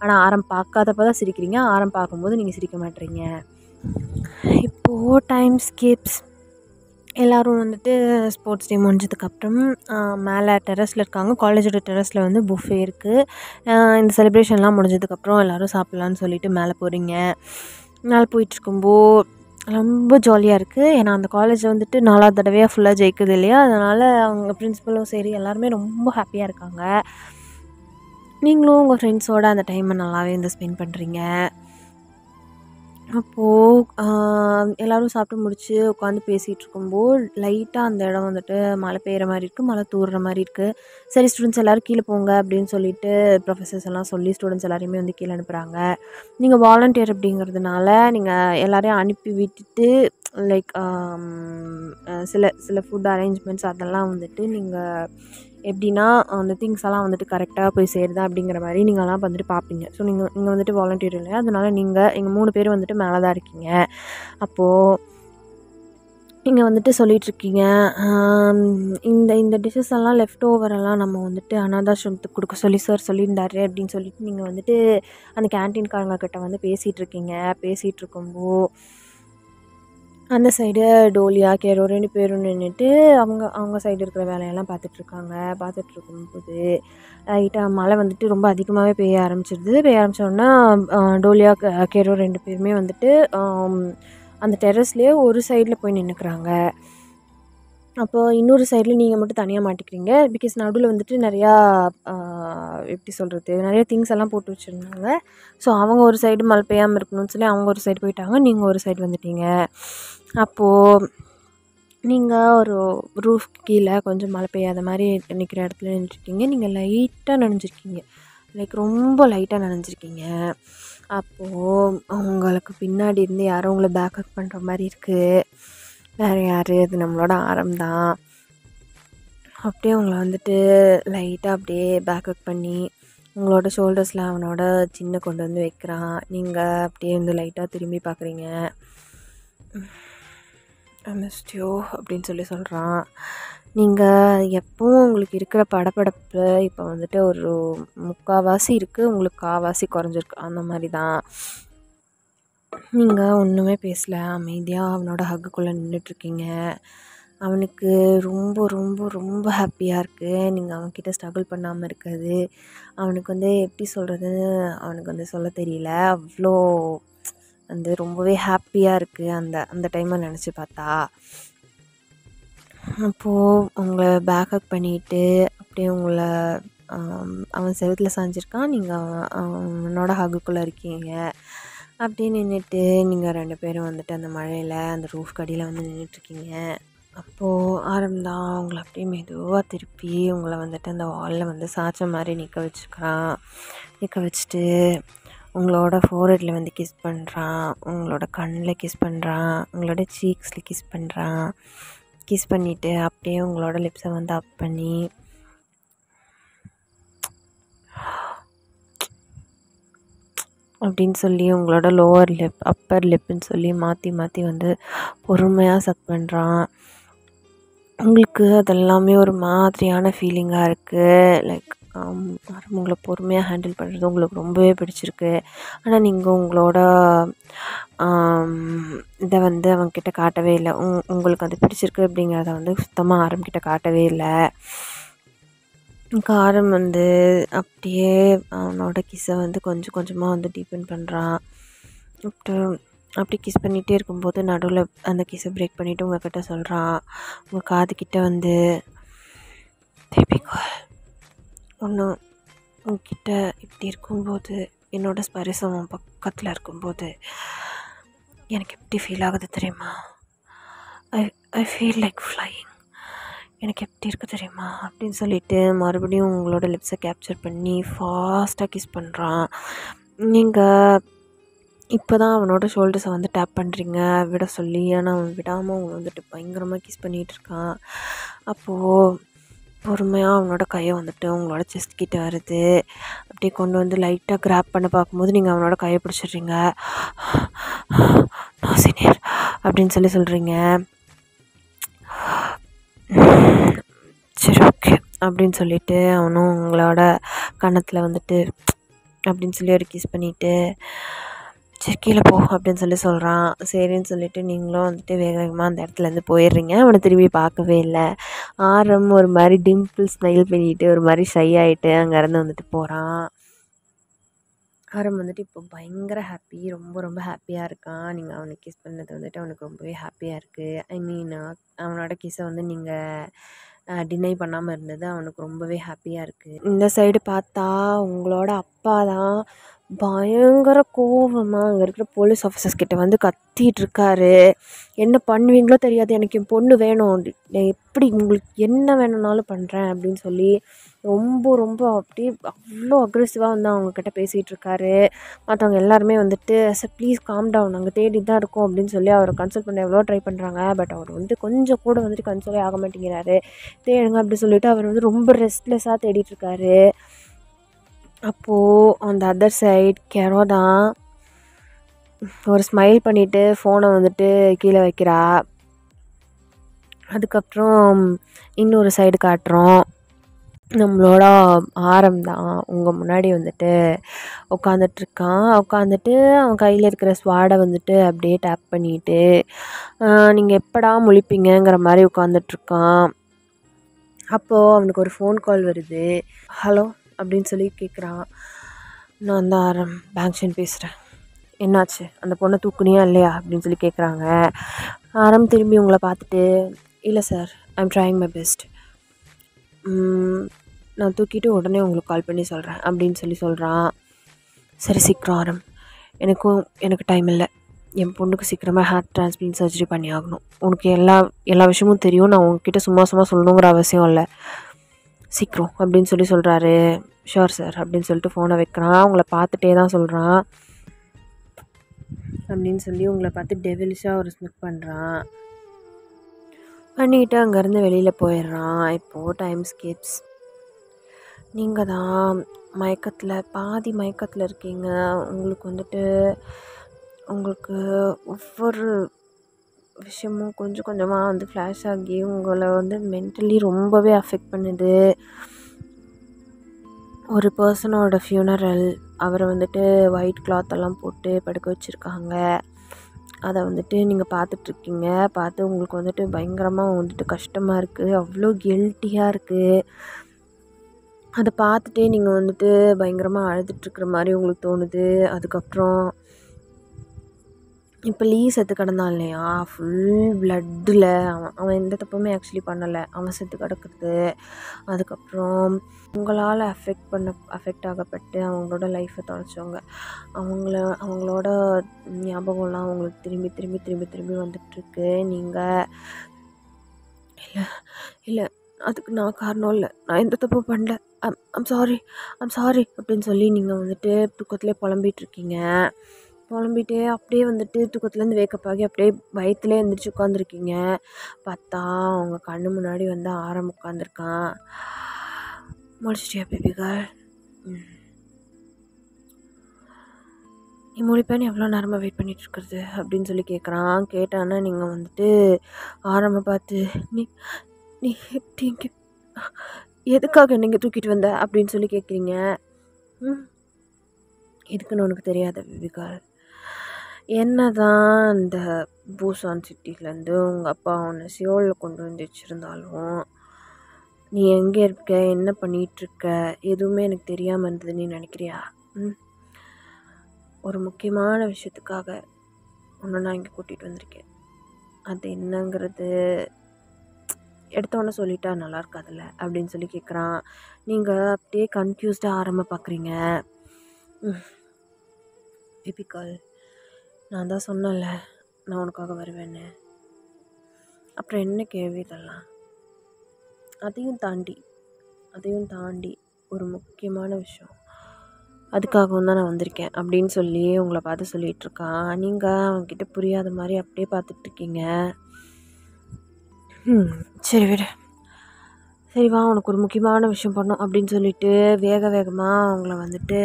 ஆனால் ஆரம் பார்க்காதப்ப தான் சிரிக்கிறீங்க, ஆரம் பார்க்கும்போது நீங்கள் சிரிக்க மாட்டீங்க. இப்போது டைம் ஸ்கிப்ஸ். எல்லோரும் வந்துட்டு ஸ்போர்ட்ஸ் டே முடிஞ்சதுக்கப்புறம் மேலே டெரஸில் இருக்காங்க. காலேஜோட டெரஸில் வந்து புஃபே இருக்குது. இந்த செலிப்ரேஷன்லாம் முடிஞ்சதுக்கப்புறம் எல்லோரும் சாப்பிட்லான்னு சொல்லிட்டு மேலே போகிறீங்க. மேலே போயிட்டுருக்கும்போது ரொம்ப ஜாலியாக இருக்குது. ஏன்னா அந்த காலேஜில் வந்துட்டு 4வது தடவையாக ஃபுல்லாக ஜெயிக்குது இல்லையா, அதனால் அவங்க பிரின்ஸிபலும் சரி எல்லாருமே ரொம்ப ஹாப்பியாக இருக்காங்க. நீங்களும் உங்கள் ஃப்ரெண்ட்ஸோடு அந்த டைமை நல்லாவே வந்து ஸ்பெண்ட் பண்ணுறீங்க. அப்போது எல்லோரும் சாப்பிட்டு முடித்து உட்காந்து பேசிகிட்டு இருக்கும்போது லைட்டாக அந்த இடம் வந்துட்டு மழை பெய்கிற மாதிரி இருக்குது, மழை தூறுற மாதிரி இருக்குது. சரி ஸ்டூடெண்ட்ஸ் எல்லோரும் கீழே போங்க அப்படின்னு சொல்லிட்டு ப்ரொஃபஸர்ஸ் எல்லாம் சொல்லி ஸ்டூடெண்ட்ஸ் எல்லாரையுமே வந்து கீழே அனுப்புகிறாங்க. நீங்கள் வாலண்டியர் அப்படிங்கிறதுனால நீங்கள் எல்லோரையும் அனுப்பி விட்டுட்டு லைக் சில ஃபுட் அரேஞ்ச்மெண்ட்ஸ் அதெல்லாம் வந்துட்டு நீங்கள் எப்படின்னா அந்த திங்ஸ் எல்லாம் வந்துட்டு கரெக்டாக போய் சேருதா அப்படிங்கிற மாதிரி நீங்கள்லாம் வந்துட்டு பார்ப்பீங்க. ஸோ நீங்கள் வந்துட்டு வாலண்டியர் இல்லையா, அதனால் எங்கள் 3 பேர் வந்துட்டு மேலே தான் இருக்கீங்க. அப்போது நீங்கள் வந்துட்டு சொல்லிகிட்ருக்கீங்க, இந்த டிஷ்ஷஸ் எல்லாம் லெஃப்ட் ஓவரெல்லாம் நம்ம வந்துட்டு அனாதாசிரமத்துக்கு கொடுக்க சொல்லி சார் சொல்லியிருந்தாரு அப்படின்னு சொல்லிட்டு நீங்கள் வந்துட்டு அந்த கேன்டீன்காரங்கக்கிட்ட வந்து பேசிகிட்டு இருக்கும்போது அந்த சைடு டோலியா கேரோ 2 பேரும் நின்றுட்டு அவங்க சைடு இருக்கிற வேலையெல்லாம் பார்த்துட்ருக்காங்க. பார்த்துட்ருக்கும்போது லைட்டாக மழை வந்துட்டு ரொம்ப அதிகமாகவே பெய்ய ஆரம்பித்தோன்னா டோலியா கேரோ 2 பேருமே வந்துட்டு அந்த டெரஸ்லேயே ஒரு சைடில் போய் நின்றுக்கிறாங்க. அப்போது இன்னொரு சைடில் நீங்கள் மட்டும் தனியாக மாட்டிக்கிறீங்க. பிகாஸ் நடுவில் வந்துட்டு நிறையா எப்படி சொல்கிறது, நிறைய திங்ஸ் எல்லாம் போட்டு வச்சுருந்தாங்க. ஸோ அவங்க ஒரு சைடு மழை பெய்யாமல் இருக்கணும்னு சொல்லி அவங்க ஒரு சைடு போயிட்டாங்க, நீங்கள் ஒரு சைடு வந்துட்டீங்க. அப்போது நீங்கள் ஒரு ரூஃப் கீழே கொஞ்சம் மழை பெய்யாத மாதிரி நிற்கிற இடத்துல நின்றுருக்கீங்க. நீங்கள் லைட்டாக நனைஞ்சிருக்கீங்க, லைக் ரொம்ப லைட்டாக நனைஞ்சிருக்கீங்க. அப்போது உங்களுக்கு பின்னாடி இருந்து யாரோ உங்களை பேக்கப் பண்ணுற மாதிரி இருக்குது. வேறு யார், அது நம்மளோட ஆரம் தான். அப்படியே உங்களை வந்துட்டு லைட்டாக அப்படியே பேக்கப் பண்ணி உங்களோட ஷோல்டர்ஸில் அவனோட சின்ன கொண்டு வந்து வைக்கிறான். நீங்கள் அப்படியே வந்து லைட்டாக திரும்பி பார்க்குறீங்க. மிஸ்டியோ அப்படின்னு சொல்லி சொல்கிறான். நீங்கள் எப்பவும் உங்களுக்கு இருக்கிற படபடப்பு இப்போ வந்துட்டு ஒரு 3/4 இருக்குது, உங்களுக்கு 1/4 குறைஞ்சிருக்கு. அந்த மாதிரி தான். நீங்கள் ஒன்றுமே பேசலை, அமைதியாக அவனோட ஹக்குக்குள்ளே நின்றுட்டுருக்கீங்க. அவனுக்கு ரொம்ப ரொம்ப ரொம்ப ஹாப்பியாக இருக்குது நீங்கள் அவன்கிட்ட ஸ்ட்ரகிள் பண்ணாமல் இருக்கிறது. அவனுக்கு வந்து எப்படி சொல்கிறதுன்னு அவனுக்கு வந்து சொல்ல தெரியல. அவ்வளோ வந்து ரொம்பவே ஹாப்பியாக இருக்குது அந்த டைமை நினச்சி பார்த்தா. அப்போது உங்களை பேக்கப் பண்ணிவிட்டு அப்படியே உங்களை அவன் செவுத்தில் சாஞ்சிருக்கான், நீங்கள் அவனோட ஹக்குக்குள்ளே இருக்கீங்க. அப்படியே நின்றுட்டு நீங்கள் 2 பேரும் வந்துட்டு அந்த மழையில் அந்த ரூஃப் கடியில் வந்து நின்றுட்டுருக்கீங்க. அப்போது ஆரம்பம் உங்களை அப்படியே மெதுவாக திருப்பி உங்களை வந்துட்டு அந்த வாலில் வந்து சாய்ச்ச மாதிரி நிற்க வச்சுட்டு உங்களோட ஃபோர்ஹெட்டில் வந்து கிஸ் பண்ணுறான், உங்களோட கண்ணில் கிஸ் பண்ணுறான், உங்களோட சீக்ஸில் கிஸ் பண்ணுறான். கிஸ் பண்ணிவிட்டு அப்படியே உங்களோட லிப்ஸை வந்து அப் பண்ணி அப்படின்னு சொல்லி உங்களோட லோவர் லிப் அப்பர் லிப்புன்னு சொல்லி மாற்றி மாற்றி வந்து பொறுமையாக சக் பண்ணுறான். உங்களுக்கு அதெல்லாமே ஒரு மாதிரியான ஃபீலிங்காக இருக்குது. லைக் உங்களை பொறுமையாக ஹேண்டில் பண்ணுறது உங்களுக்கு ரொம்பவே பிடிச்சிருக்கு. ஆனால் நீங்கள் உங்களோட இதை வந்து அவங்கக்கிட்ட காட்டவே இல்லை. உங்களுக்கு அது பிடிச்சிருக்கு அப்படிங்கிறத வந்து சுத்தமாக ஆரம்பிக்கிட்ட காட்டவே இல்லை. ஆரம் வந்து அப்படியே அவனோட கிஸ்ஸை வந்து கொஞ்சம் கொஞ்சமாக வந்து டீப்பன் பண்ணுறான். அப்புறம் அப்படி கிஸ் பண்ணிகிட்டே இருக்கும்போது நடுவில் அந்த கிஸ்ஸை பிரேக் பண்ணிவிட்டு உங்கள்கிட்ட சொல்கிறான். உங்கள் காதுகிட்ட வந்து பேபிகால் ஒன்று உங்ககிட்ட இப்படி இருக்கும்போது, என்னோடய ஸ்பரிசம் பக்கத்தில் இருக்கும்போது எனக்கு எப்படி ஃபீல் ஆகுது தெரியுமா? I feel like flying. எனக்கு எப்படி இருக்குது தெரியுமா அப்படின்னு சொல்லிட்டு மறுபடியும் உங்களோட லிப்ஸை கேப்சர் பண்ணி ஃபாஸ்ட்டாக கிஸ் பண்ணுறான். நீங்கள் இப்போ தான் அவனோட ஷோல்டர்ஸை வந்து டேப் பண்ணுறீங்க விட சொல்லி. ஆனால் அவன் விடாமல் அவன் வந்துட்டு பயங்கரமாக கிஸ் பண்ணிகிட்டு இருக்கான். அப்போது பொறுமையாக அவனோட கையை வந்துட்டு உங்களோட செஸ்ட் கிட்ட வருது. அப்படியே கொண்டு வந்து லைட்டாக கிராப் பண்ண பார்க்கும்போது நீங்கள் அவனோட கையை பிடிச்சிடுறீங்க. நோ சீனியர் அப்படின்னு சொல்கிறீங்க. சரி ஓகே அப்படின்னு சொல்லிவிட்டு அவனும் உங்களோட கன்னத்தில் வந்துட்டு அப்படின்னு சொல்லி ஒரு கிஸ் பண்ணிவிட்டு சரி கீழே போ அப்படின்னு சொல்கிறான். சரின்னு சொல்லிவிட்டு நீங்களும் வந்துட்டு வேக வேகமாக அந்த இடத்துலேருந்து போயிடுறீங்க. அவனை திரும்பி பார்க்கவே இல்லை. ஆரம் ஒரு மாதிரி டிம்பிள் ஸ்மைல் பண்ணிட்டு ஒரு மாதிரி ஷை ஆகிட்டு அங்கேருந்து வந்துட்டு போகிறான். ஆரம் வந்துட்டு இப்போ பயங்கர ஹாப்பி, ரொம்ப ரொம்ப ஹாப்பியாக இருக்கான். நீங்கள் அவனுக்கு கிஸ் பண்ணது வந்துட்டு அவனுக்கு ரொம்பவே ஹாப்பியாக இருக்குது. ஐ மீன் அவனோட கிஸ்ஸை வந்து நீங்கள் டினை பண்ணாமல் இருந்தது அவனுக்கு ரொம்பவே ஹாப்பியாக இருக்குது. இந்த சைடு பார்த்தா உங்களோட அப்பா தான் பயங்கர கோவமாக அங்கே இருக்கிற போலீஸ் ஆஃபீஸர்ஸ் கிட்ட வந்து கத்திட்டு இருக்காரு. என்ன பண்ணுவீங்களோ தெரியாது, எனக்கு என் பொண்ணு வேணும், எப்படி உங்களுக்கு என்ன வேணும்னாலும் பண்ணுறேன் அப்படின்னு சொல்லி ரொம்ப ரொம்ப அப்படியே அவ்வளோ அக்ரெசிவாக வந்து அவங்கக்கிட்ட பேசிகிட்டு இருக்காரு. மற்றவங்க எல்லாருமே வந்துட்டு சார் ப்ளீஸ் காம் டவுன், நாங்கள் தேடி தான் இருக்கோம் அப்படின்னு சொல்லி அவரை கன்சல்ட் பண்ண எவ்வளோ ட்ரை பண்ணுறாங்க. பட் அவர் வந்து கொஞ்சம் கூட வந்துட்டு கன்சோலே ஆக மாட்டேங்கிறாரு. தேடுங்க அப்படி சொல்லிட்டு அவர் வந்து ரொம்ப ரெஸ்ட்லெஸ்ஸாக தேடிட்டுருக்காரு. அப்போது அந்த அதர் சைட் கெரோ தான் ஒரு ஸ்மைல் பண்ணிவிட்டு ஃபோனை வந்துட்டு கீழே வைக்கிறா. அதுக்கப்புறம் இன்னொரு சைடு காட்டுறோம். நம்மளோட ஆரம் தான் உங்கள் முன்னாடி வந்துட்டு உட்காந்துட்ருக்கான். உட்காந்துட்டு அவன் கையில் இருக்கிற ஸ்வாடை வந்துட்டு அப்படியே டேப் பண்ணிவிட்டு நீங்கள் எப்படா முழிப்பீங்கிற மாதிரி உட்காந்துட்ருக்கான். அப்போது அவனுக்கு ஒரு ஃபோன் கால் வருது. ஹலோ அப்படின்னு சொல்லி கேட்குறான். நான் தான் ஆரம் பேங்க்ஷன் பேசுகிறேன், என்னாச்சு, அந்த பொண்ணை தூக்குனியா இல்லையா அப்படின்னு சொல்லி கேட்குறாங்க. ஆரம் திரும்பி உங்களை பார்த்துட்டு இல்லை sir, I'm trying my best, நான் தூக்கிட்டு உடனே உங்களுக்கு கால் பண்ணி சொல்கிறேன் அப்படின்னு சொல்கிறான். சரி சீக்கிரம் ஆரம், எனக்கு டைம் இல்லை, என் பொண்ணுக்கு சீக்கிரமாக ஹார்ட் டிரான்ஸ்பிளான்ட் சர்ஜரி பண்ணி ஆகணும். உனக்கு எல்லா விஷயமும் தெரியும், நான் உங்ககிட்ட சும்மா சொல்லணுங்கிற அவசியம் இல்லை, சீக்கிரம் அப்படின்னு சொல்கிறாரு. ஷோர் சார் அப்படின்னு சொல்லிட்டு ஃபோனை வைக்கிறான். அவங்கள பார்த்துட்டே தான் சொல்கிறான் அப்படின்னு சொல்லி உங்களை பார்த்து டெவிலிஷாக ஒரு ஸ்மிக் பண்ணுறான். பண்ணிக்கிட்டு அங்கேருந்து வெளியில் போயிடுறான். இப்போது டைம் ஸ்கிப்ஸ். நீங்கள் தான் பாதி மயக்கத்தில் இருக்கீங்க. உங்களுக்கு வந்துட்டு உங்களுக்கு ஒவ்வொரு விஷயமும் கொஞ்சம் கொஞ்சமாக வந்து ஃப்ளாஷ் ஆகி உங்களை வந்து மென்டலி ரொம்பவே அஃபெக்ட் பண்ணுது. ஒரு பர்சனோட ஃபியூனரல், அவரை வந்துட்டு ஒயிட் கிளாத்தெல்லாம் போட்டு படுக்க வச்சுருக்காங்க. அதை வந்துட்டு நீங்கள் பார்த்துட்ருக்கீங்க. பார்த்து உங்களுக்கு வந்துட்டு பயங்கரமாக வந்துட்டு கஷ்டமாக இருக்குது, அவ்வளோ கில்ட்டியாக இருக்குது. அதை பார்த்துட்டே நீங்கள் வந்துட்டு பயங்கரமாக அழுதுட்டுருக்குற மாதிரி உங்களுக்கு தோணுது. அதுக்கப்புறம் இப்போ லீ செத்து கிடந்தான் இல்லையா, ஃபுல் ப்ளட்டில், அவன் எந்த தப்புமே ஆக்சுவலி பண்ணலை, அவன் செத்து கிடக்குறது. அதுக்கப்புறம் உங்களால் அஃபெக்ட் ஆகப்பட்டு அவங்களோட லைஃப்பை தொலைச்சவங்க, அவங்களோட ஞாபகம்லாம் அவங்களுக்கு திரும்பி திரும்பி திரும்பி திரும்பி வந்துட்டுருக்கு. நீங்கள் இல்லை அதுக்கு நான் காரணம் இல்லை, நான் எந்த தப்பும் பண்ணல ஐம் சாரி ஐம் சாரி அப்படின்னு சொல்லி நீங்கள் வந்துட்டு தூக்கத்திலே புலம்பிகிட்ருக்கீங்க. புலம்பிகிட்டே அப்படியே வந்துட்டு தூக்கத்துலேருந்து வேக்கப் ஆகி அப்படியே பயத்துலேயே எழுந்திரிச்சு உட்காந்துருக்கீங்க. பார்த்தா அவங்க கண்ணு முன்னாடி வந்து ஆரம் உட்காந்துருக்கான். முடிச்சிட்டியா பேபிகள்? நீ முழிப்பேன்னு எவ்வளோ நேரமாக வெயிட் பண்ணிகிட்ருக்குறது அப்படின்னு சொல்லி கேட்குறான். கேட்டான்னா நீங்கள் வந்துட்டு ஆரம்ப பார்த்து நீ நீ இங்கே எதுக்காக என்னை இங்கே தூக்கிட்டு வந்த அப்படின்னு சொல்லி கேட்குறீங்க. எதுக்குன்னு உனக்கு தெரியாத பேபிகள். என்ன தான் இந்த பூசான் சிட்டிலேருந்து உங்கள் அப்பா உன்னை சியோலில் கொண்டு வந்து வச்சுருந்தாலும் நீ எங்கே இருக்க, என்ன பண்ணிகிட்ருக்க, எதுவுமே எனக்கு தெரியாமல் இருந்தது நீ நினைக்கிறியா? ஒரு முக்கியமான விஷயத்துக்காக உன்னை நான் இங்கே கூட்டிகிட்டு வந்திருக்கேன். அது என்னங்கிறது எடுத்தோன்னே சொல்லிட்டா நல்லா இருக்காதுல்ல அப்படின்னு சொல்லி கேட்குறான். நீங்கள் அப்படியே கன்ஃபியூஸ்டாக ஆரம்ப பார்க்குறீங்க. பேபிகள், நான் தான் சொன்னேன்ல நான் உனக்காக வருவேன்னு. அப்புறம் என்ன கேள்வி இதெல்லாம்? அதையும் தாண்டி ஒரு முக்கியமான விஷயம், அதுக்காகவும் தான் நான் வந்திருக்கேன் அப்படின்னு சொல்லி உங்களை பார்த்து சொல்லிகிட்ருக்கான். நீங்கள் அவன்கிட்ட புரியாத மாதிரி அப்படியே பார்த்துட்ருக்கீங்க. சரி விடு, சரி வா உனக்கு ஒரு முக்கியமான விஷயம் பண்ணோம் அப்படின்னு சொல்லிட்டு வேகமாக அவங்கள வந்துட்டு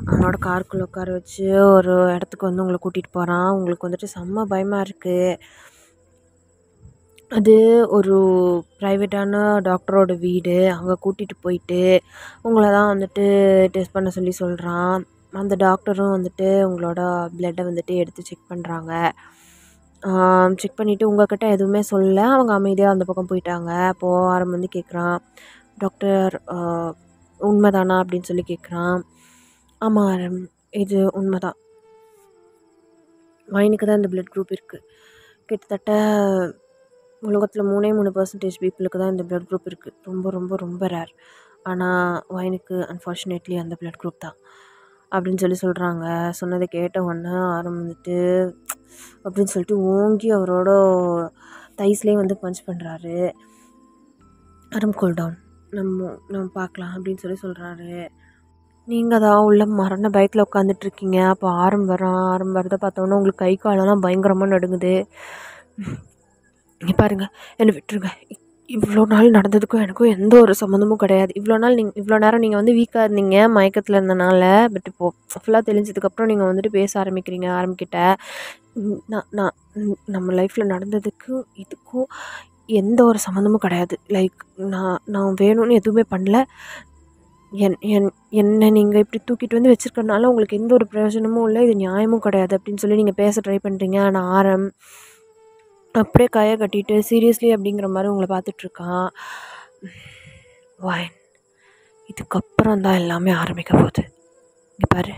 அவனோட காருக்குள்ளே உட்கார வச்சு ஒரு இடத்துக்கு வந்து உங்களை கூட்டிகிட்டு போகிறான். உங்களுக்கு வந்துட்டு செம்ம பயமாக இருக்குது. அது ஒரு ப்ரைவேட்டான டாக்டரோட வீடு. அங்கே கூட்டிகிட்டு போயிட்டு உங்களை தான் வந்துட்டு டெஸ்ட் பண்ண சொல்லி சொல்கிறான். அந்த டாக்டரும் வந்துட்டு உங்களோட ப்ளட்டை வந்துட்டு எடுத்து செக் பண்ணுறாங்க. செக் பண்ணிவிட்டு உங்கள்கிட்ட எதுவுமே சொல்லலை. அவங்க அமைதியாக அந்த பக்கம் போயிட்டாங்க. அப்போது ஆரம் வந்து கேட்குறான், டாக்டர் உண்மைதானா அப்படின்னு சொல்லி கேட்குறான். ஆமாம் ஆரம், இது உண்மைதான். மைனுக்கு தான் இந்த ப்ளட் குரூப் இருக்குது. கிட்டத்தட்ட உலகத்தில் 3% பீப்புளுக்கு தான் இந்த ப்ளட் குரூப் இருக்குது. ரொம்ப ரொம்ப ரொம்ப ரேர். ஆனால் வைனுக்கு அன்ஃபார்ச்சுனேட்லி அந்த ப்ளட் குரூப் தான் அப்படின்னு சொல்லி சொல்கிறாங்க. சொன்னதை கேட்ட உடனே ஆரம்பிச்சுட்டு அப்படின்னு சொல்லிட்டு ஓங்கி அவரோட தைஸ்லேயே வந்து பஞ்ச் பண்ணுறாரு. கூல் டவுன், நம்ம பார்க்கலாம் அப்படின்னு சொல்லி சொல்கிறாரு. நீங்கள் தான் உள்ள மரண பயத்தில் உட்காந்துட்ருக்கீங்க. அப்போ ஆரம் வரதை பார்த்தோன்னா உங்களுக்கு கை காலெல்லாம் பயங்கரமாக நடுங்குது. பாருங்கள், என்னை விட்டுருங்க. இவ்வளோ நாள் நடந்ததுக்கும் எனக்கும் எந்த ஒரு சம்மந்தமும் கிடையாது. இவ்வளோ நேரம் நீங்கள் வந்து வீக்காக இருந்தீங்க மயக்கத்தில் இருந்தனால. பட் இப்போது ஃபுல்லாக தெளிஞ்சதுக்கப்புறம் நீங்கள் வந்துட்டு பேச ஆரம்பிக்கிட்ட. நான் நம்ம லைஃப்பில் நடந்ததுக்கும் இதுக்கும் எந்த ஒரு சம்மந்தமும் கிடையாது. லைக் நான் வேணும்னு எதுவுமே பண்ணல. என்னை நீங்கள் இப்படி தூக்கிட்டு வந்து வச்சுருக்கனால உங்களுக்கு எந்த ஒரு பிரயோஜனமும் இல்லை, இது நியாயமும் கிடையாது அப்படின்னு சொல்லி நீங்கள் பேச ட்ரை பண்ணுறீங்க. ஆனால் ஆரம் அப்படியே கையை கட்டிட்டு சீரியஸ்லி அப்படிங்கிற மாதிரி உங்களை பார்த்துட்ருக்கான். வைன், இதுக்கப்புறம் தான் எல்லாமே ஆரம்பிக்க போகுது. இங்கே பாரு,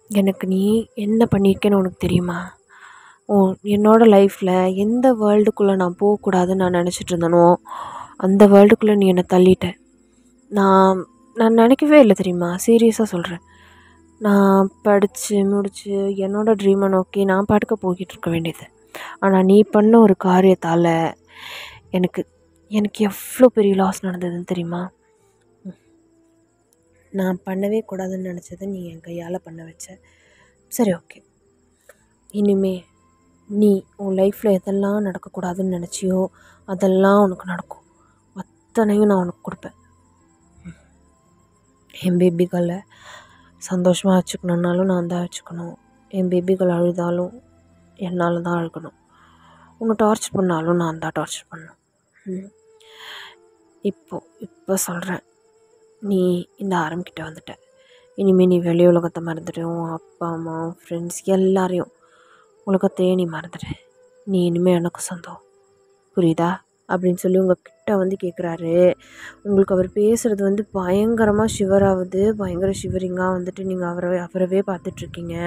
எனக்கு நீ என்ன பண்ணியிருக்கேன்னு உனக்கு தெரியுமா? என்னோடய லைஃப்பில் எந்த வேர்ல்டுக்குள்ளே நான் போகக்கூடாதுன்னு நான் நினச்சிட்டு இருந்தேனோ அந்த வேர்ல்டுக்குள்ளே நீ என்னை தள்ளிட்ட. நான் நினைக்கவே இல்லை தெரியுமா, சீரியஸாக சொல்கிறேன். நான் படித்து முடித்து என்னோடய ட்ரீமை நோக்கி நான் பாட்டுக்க போய்கிட்டு இருக்க வேண்டியது. ஆனால் நீ பண்ண ஒரு காரியத்தால் எனக்கு எவ்வளோ பெரிய லாஸ் நடந்ததுன்னு தெரியுமா? நான் பண்ணவே கூடாதுன்னு நினச்சதை நீ என் கையால் பண்ண வச்ச. சரி, ஓகே. இனிமே நீ உன் லைஃப்பில் எதெல்லாம் நடக்கக்கூடாதுன்னு நினச்சியோ அதெல்லாம் உனக்கு நடக்கும். அத்தனையும் நான் உனக்கு கொடுப்பேன். என் பேபிகளை சந்தோஷமாக வச்சுக்கணுன்னாலும் நான் தான் வச்சுக்கணும். என் பேபிகள் அழுதாலும் என்னால் தான் அழுகணும். உன்னை டார்ச்சர் பண்ணாலும் நான் தான் டார்ச்சர் பண்ணணும். இப்போ சொல்கிறேன், நீ இந்த ஆரம்பிக்கிட்ட வந்துட்ட. இனிமேல் நீ வெளி உலகத்தை மறந்துடு. உன் அப்பா அம்மா ஃப்ரெண்ட்ஸ் எல்லாரையும் உலகத்தையே நீ மறந்துடு. நீ இனிமேல் எனக்கு சொந்தம், புரியுதா அப்படின்னு சொல்லி உங்ககிட்ட வந்து கேட்குறாரு. உங்களுக்கு அவர் பேசுகிறது வந்து பயங்கரமாக ஷிவராகுது. பயங்கர ஷிவரிங்காக வந்துட்டு நீங்கள் அவரவே பார்த்துட்ருக்கீங்க.